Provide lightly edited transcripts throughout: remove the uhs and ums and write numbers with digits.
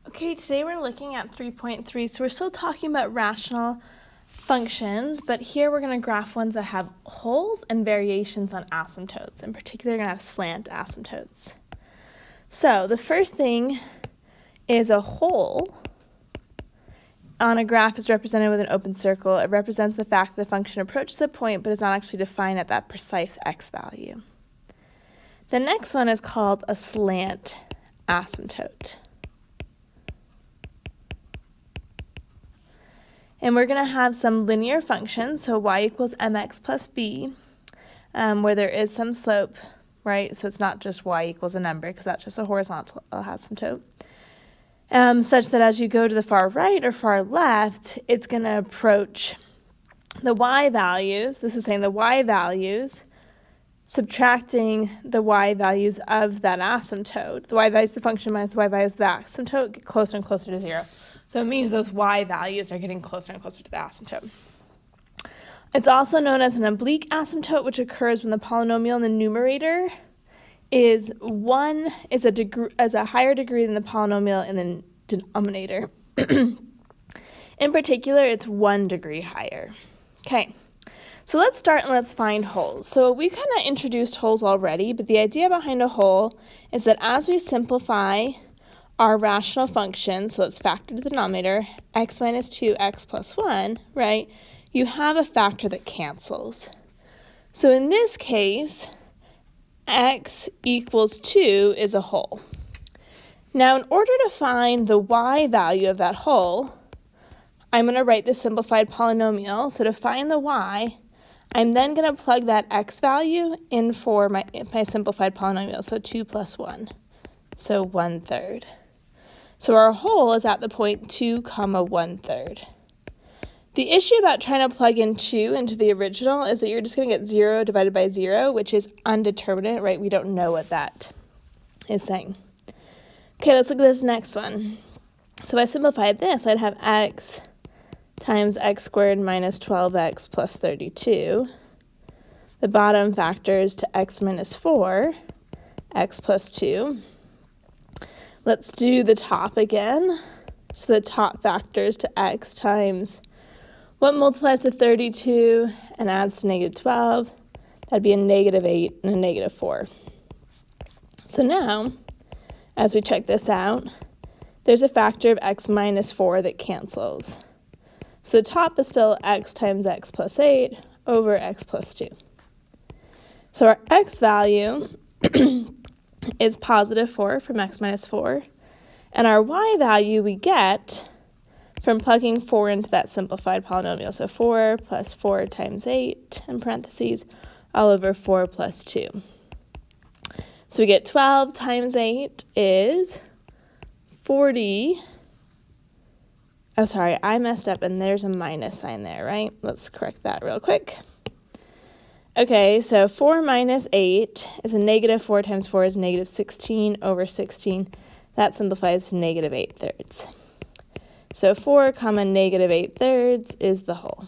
Okay, today we're looking at 3.3, so we're still talking about rational functions, but here we're going to graph ones that have holes and variations on asymptotes. In particular, we're going to have slant asymptotes. So the first thing is a hole on a graph is represented with an open circle. It represents the fact that the function approaches a point but is not actually defined at that precise x value. The next one is called a slant asymptote. And we're going to have some linear functions, so y equals mx plus b, where there is some slope, right? So it's not just y equals a number, because that's just a horizontal asymptote. Such that as you go to the far right or far left, it's going to approach the y values. This is saying the y values, subtracting the y values of that asymptote. The y values of the function minus the y values of the asymptote get closer and closer to 0. So it means those y values are getting closer and closer to the asymptote. It's also known as an oblique asymptote, which occurs when the polynomial in the numerator is a higher degree than the polynomial in the denominator. In particular, it's 1 degree higher. Okay, so let's start and let's find holes. So we kind of introduced holes already, but the idea behind a hole is that as we simplify our rational function, so let's factor the denominator, x minus 2, x plus 1, right? You have a factor that cancels. So in this case, x equals 2 is a hole. Now, in order to find the y value of that hole, I'm going to write the simplified polynomial. So to find the y, I'm then going to plug that x value in for my simplified polynomial, so 2 plus 1, so 1/3. So our hole is at the point 2, 1/3. The issue about trying to plug in 2 into the original is that you're just going to get 0 divided by 0, which is undeterminate, right? We don't know what that is saying. Okay, let's look at this next one. So if I simplified this, I'd have x times x squared minus 12x plus 32. The bottom factors to x minus 4, x plus 2. Let's do the top again. So the top factors to x times what multiplies to 32 and adds to negative 12. That'd be a negative 8 and a negative 4. So now, as we check this out, there's a factor of x minus 4 that cancels. So the top is still x times x plus 8 over x plus 2. So our x value is positive 4 from x minus 4, and our y value we get from plugging 4 into that simplified polynomial. So 4 plus 4 times 8, in parentheses, all over 4 plus 2. So we get 12 times 8 is 40. Oh, sorry, I messed up, and there's a minus sign there, right? Let's correct that real quick. Okay, so 4 minus 8 is a negative 4 times 4 is negative 16 over 16. That simplifies to negative 8/3. So 4, negative 8/3 is the hole.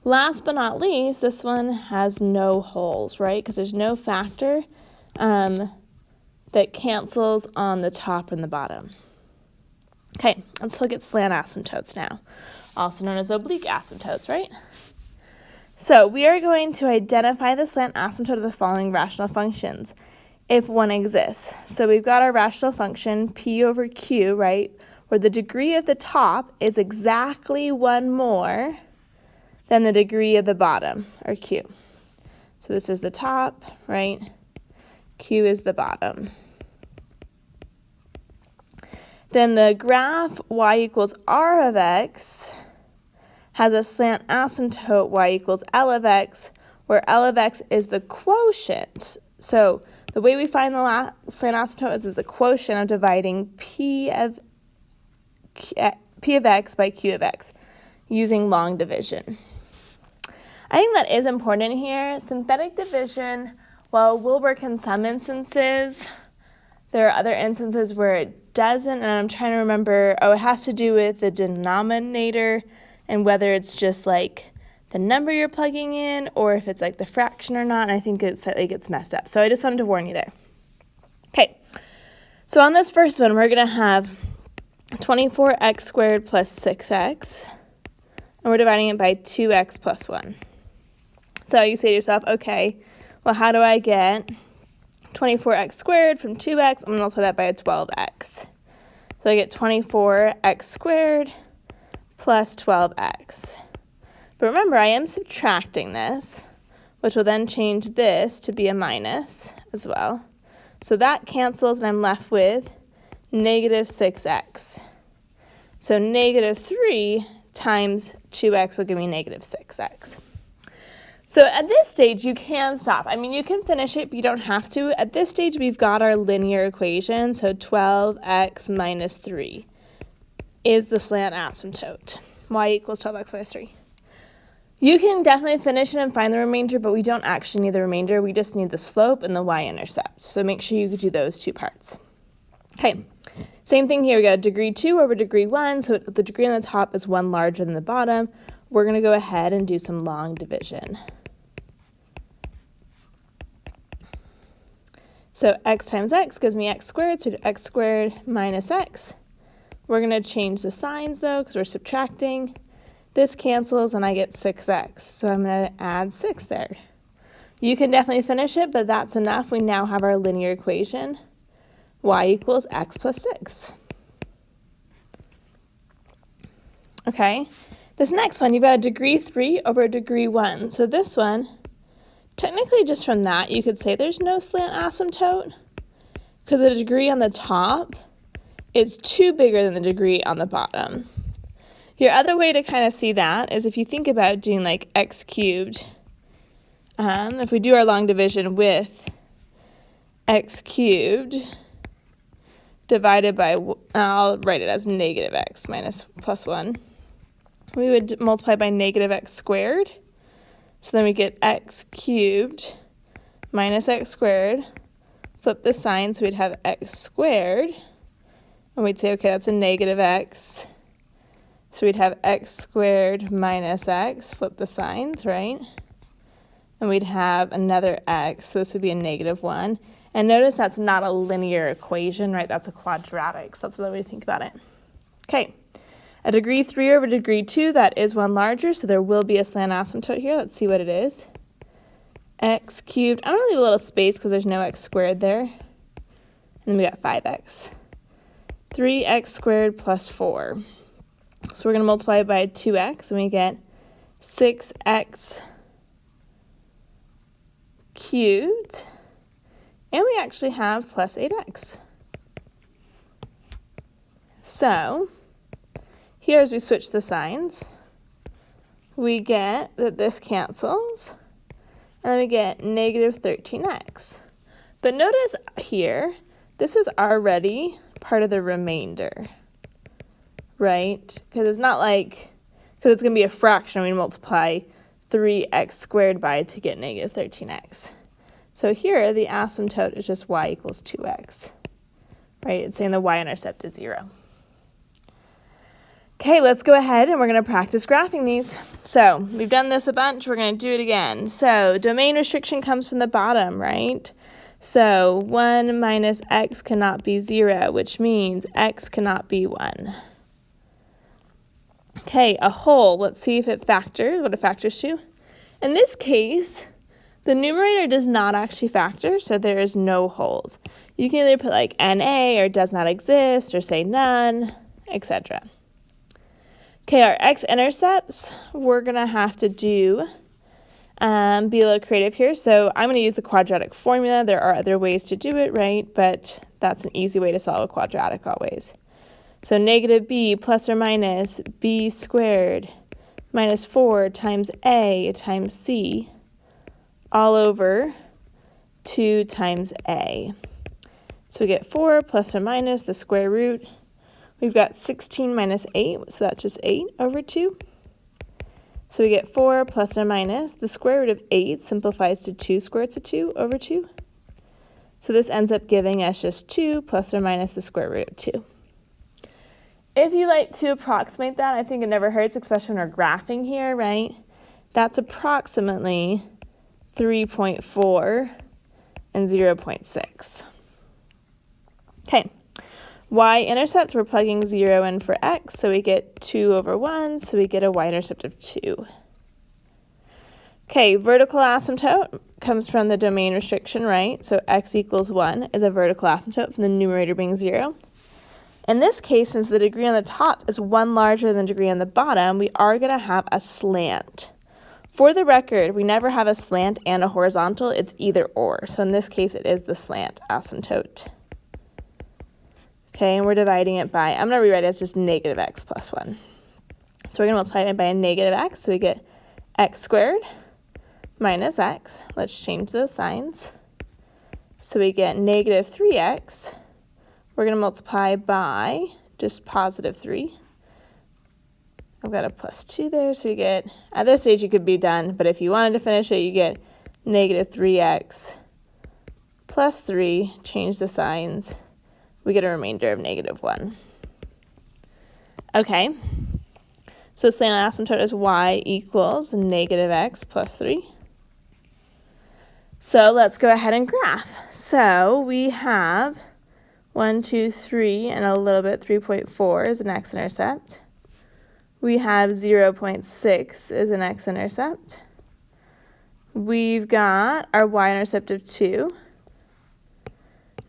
Last but not least, this one has no holes, right? Because there's no factor that cancels on the top and the bottom. Okay, let's look at slant asymptotes now, also known as oblique asymptotes, right? So we are going to identify the slant asymptote of the following rational functions, if one exists. So we've got our rational function, p over q, right, where the degree of the top is exactly 1 more than the degree of the bottom, or q. So this is the top, right? Q is the bottom. Then the graph y equals r of x has a slant asymptote y equals L of x, where L of x is the quotient. So the way we find the slant asymptote is the quotient of dividing p of x by q of x using long division. I think that is important here. Synthetic division, while will work in some instances, there are other instances where it doesn't, and I'm trying to remember, it has to do with the denominator and whether it's just like the number you're plugging in or if it's like the fraction or not, and I think it slightly gets messed up. So I just wanted to warn you there. Okay, So on this first one, we're going to have 24x squared plus 6x, and we're dividing it by 2x plus 1. So you say to yourself, okay, well, how do I get 24x squared from 2x? I'm going to multiply that by a 12x. So I get 24x squared plus 12x. But remember, I am subtracting this, which will then change this to be a minus as well. So that cancels, and I'm left with negative 6x. So negative 3 times 2x will give me negative 6x. So at this stage, you can stop. I mean, you can finish it, but you don't have to. At this stage, we've got our linear equation, so 12x minus 3 is the slant asymptote. Y equals 12x minus 3. You can definitely finish it and find the remainder, but we don't actually need the remainder. We just need the slope and the y-intercept. So make sure you do those two parts. Okay, same thing here. We got degree 2 over degree 1, so the degree on the top is 1 larger than the bottom. We're going to go ahead and do some long division. So x times x gives me x squared, so we do x squared minus x. We're going to change the signs, though, because we're subtracting. This cancels, and I get 6x, so I'm going to add 6 there. You can definitely finish it, but that's enough. We now have our linear equation. Y equals x plus 6. Okay, this next one, you've got a degree 3 over a degree 1. So this one, technically just from that, you could say there's no slant asymptote because the degree on the top is 2 bigger than the degree on the bottom. Your other way to kind of see that is if you think about doing like x cubed, if we do our long division with x cubed divided by, I'll write it as negative x minus plus 1. We would multiply by negative x squared. So then we get x cubed minus x squared. Flip the sign, so we'd have x squared. And we'd say, okay, that's a negative x. So we'd have x squared minus x. Flip the signs, right? And we'd have another x. So this would be a negative 1. And notice that's not a linear equation, right? That's a quadratic. So that's another way to think about it. Okay. A degree 3 over degree 2, that is 1 larger, so there will be a slant asymptote here. Let's see what it is. X cubed. I'm going to leave a little space because there's no x squared there. And then we got 5x. 3x squared plus 4. So we're going to multiply by 2x, and we get 6x cubed. And we actually have plus 8x. So here, as we switch the signs, we get that this cancels, and then we get negative 13x. But notice here, this is already part of the remainder, right? Because it's not like, because it's going to be a fraction, we multiply 3x squared by to get negative 13x. So here, the asymptote is just y equals 2x, right? It's saying the y-intercept is 0. Okay, let's go ahead and we're going to practice graphing these. So we've done this a bunch. We're going to do it again. So domain restriction comes from the bottom, right? So 1 minus x cannot be 0, which means x cannot be 1. Okay, a whole. Let's see if it factors, what it factors to. In this case, the numerator does not actually factor, so there is no wholes. You can either put like NA or does not exist or say none, etc. Okay, our x-intercepts, we're going to have to do, be a little creative here. So I'm going to use the quadratic formula. There are other ways to do it, right? But that's an easy way to solve a quadratic always. So negative b plus or minus b squared minus 4 times a times c all over 2 times a. So we get 4 plus or minus the square root. We've got 16 minus 8, so that's just 8 over 2. So we get 4 plus or minus the square root of 8 simplifies to 2 square roots of 2 over 2. So this ends up giving us just 2 plus or minus the square root of 2. If you like to approximate that, I think it never hurts, especially when we're graphing here, right? That's approximately 3.4 and 0.6. Okay, Y-intercept, we're plugging 0 in for x, so we get 2 over 1, so we get a y-intercept of 2. Okay, vertical asymptote comes from the domain restriction, right? So x equals 1 is a vertical asymptote from the numerator being 0. In this case, since the degree on the top is 1 larger than the degree on the bottom, we are going to have a slant. For the record, we never have a slant and a horizontal. It's either or. So in this case, it is the slant asymptote. Okay, and we're dividing it by, I'm going to rewrite it as just negative x plus 1. So we're going to multiply it by a negative x, so we get x squared minus x. Let's change those signs. So we get negative 3x. We're going to multiply by just positive 3. I've got a plus 2 there, so we get, at this stage you could be done, but if you wanted to finish it, you get negative 3x plus 3, change the signs. We get a remainder of negative 1. Okay, so slant asymptote is y equals negative x plus 3. So let's go ahead and graph. So we have 1, 2, 3, and a little bit 3.4 is an x-intercept. We have 0.6 is an x-intercept. We've got our y-intercept of 2.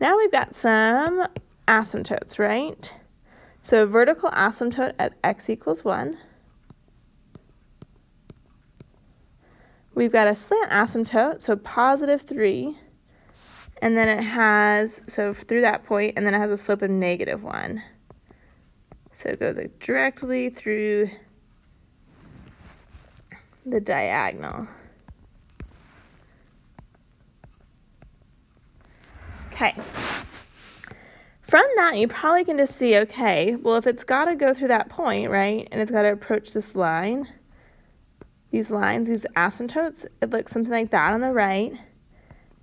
Now we've got some asymptotes, right? So vertical asymptote at x equals 1. We've got a slant asymptote, so positive 3. And then it has, so through that point, and then it has a slope of negative 1. So it goes like directly through the diagonal. Okay. From that, you probably can just see, okay, well, if it's got to go through that point, right, and it's got to approach this line, these lines, these asymptotes, it looks something like that on the right.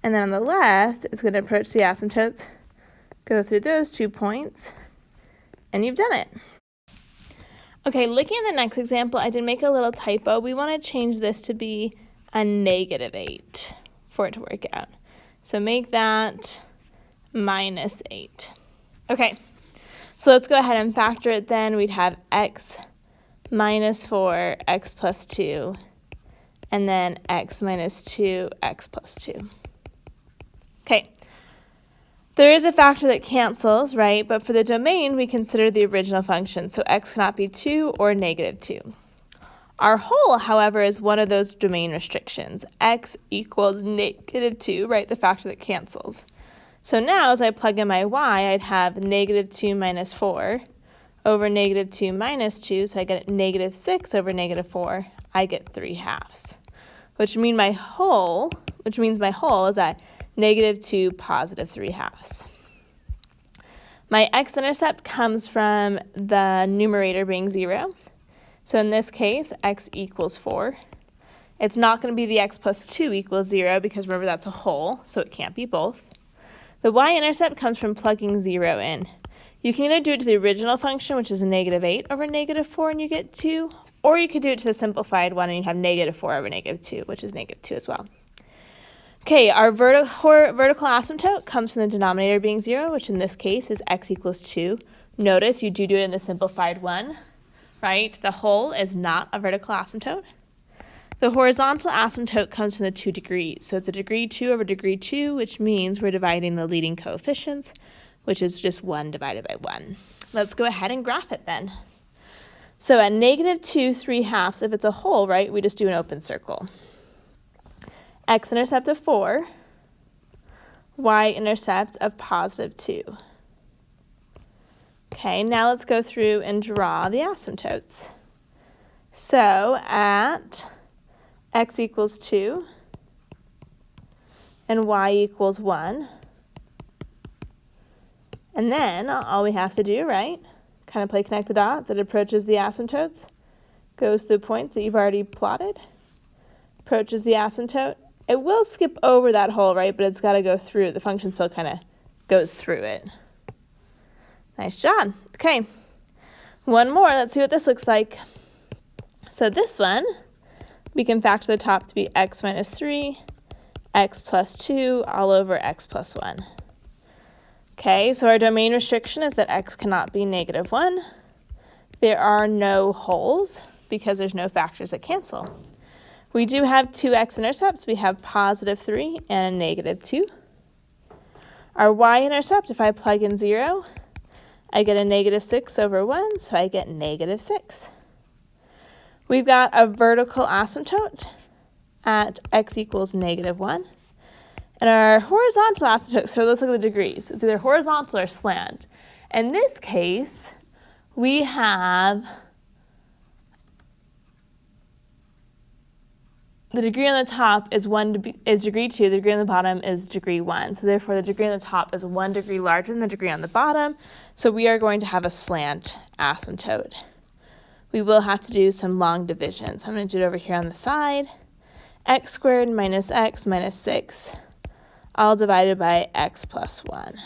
And then on the left, it's going to approach the asymptotes, go through those 2 points, and you've done it. Okay, looking at the next example, I did make a little typo. We want to change this to be a negative 8 for it to work out. So make that minus 8. Okay, so let's go ahead and factor it then. We'd have x minus 4, x plus 2, and then x minus 2, x plus 2. Okay, there is a factor that cancels, right? But for the domain, we consider the original function, so x cannot be 2 or negative 2. Our whole, however, is one of those domain restrictions. X equals negative 2, right? The factor that cancels. So now as I plug in my y, I'd have negative 2 minus 4 over negative 2 minus 2, so I get negative 6 over negative 4. I get 3/2, which means my whole is at negative 2, positive 3/2. My x-intercept comes from the numerator being 0. So in this case, x equals 4. It's not going to be the x plus 2 equals 0 because remember that's a whole, so it can't be both. The y-intercept comes from plugging 0 in. You can either do it to the original function, which is a negative 8 over negative 4, and you get 2, or you could do it to the simplified one and you have negative 4 over negative 2, which is negative 2 as well. Okay, our vertical asymptote comes from the denominator being 0, which in this case is x equals 2. Notice you do it in the simplified one, right? The whole is not a vertical asymptote. The horizontal asymptote comes from the 2 degrees. So it's a degree 2 over degree 2, which means we're dividing the leading coefficients, which is just 1 divided by 1. Let's go ahead and graph it then. So at negative 2 3/2, if it's a whole, right, we just do an open circle. X-intercept of 4, y-intercept of positive 2. Okay, now let's go through and draw the asymptotes. So at x equals 2 and y equals 1, and then all we have to do, right, kind of play connect the dots. It approaches the asymptotes, goes through points that you've already plotted, approaches the asymptote. It will skip over that hole, right, but it's got to go through. The function still kind of goes through it. Nice job. Okay, one more. Let's see what this looks like. So this one, we can factor the top to be x minus 3, x plus 2, all over x plus 1. Okay, so our domain restriction is that x cannot be -1. There are no holes because there's no factors that cancel. We do have two x-intercepts. We have +3 and -2. Our y-intercept, if I plug in 0, I get a -6/1, so I get -6. We've got a vertical asymptote at x equals -1. And our horizontal asymptote, so let's look at the degrees. It's either horizontal or slant. In this case, we have the degree on the top is degree 2, the degree on the bottom is degree 1. So therefore, the degree on the top is 1 degree larger than the degree on the bottom. So we are going to have a slant asymptote. We will have to do some long division. So I'm going to do it over here on the side. X squared minus x minus 6, all divided by x plus 1.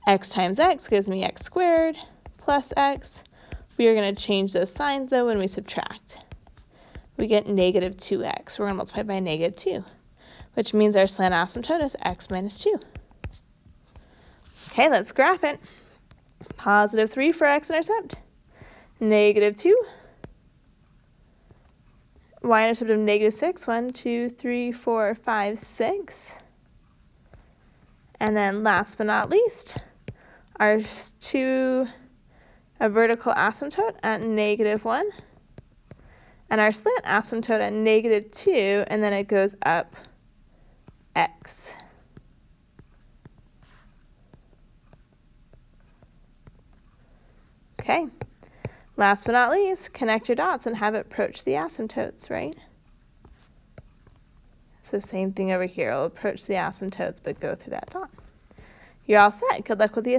X times x gives me x squared plus x. We are going to change those signs, though, when we subtract. We get -2x. We're going to multiply by -2, which means our slant asymptote is x minus 2. Okay, let's graph it. +3 for x-intercept, -2. Y-intercept of -6, 1, 2, 3, 4, 5, 6. And then last but not least, our a vertical asymptote at -1. And our slant asymptote at -2, and then it goes up x. Okay, last but not least, connect your dots and have it approach the asymptotes, right? So same thing over here. It'll approach the asymptotes, but go through that dot. You're all set. Good luck with the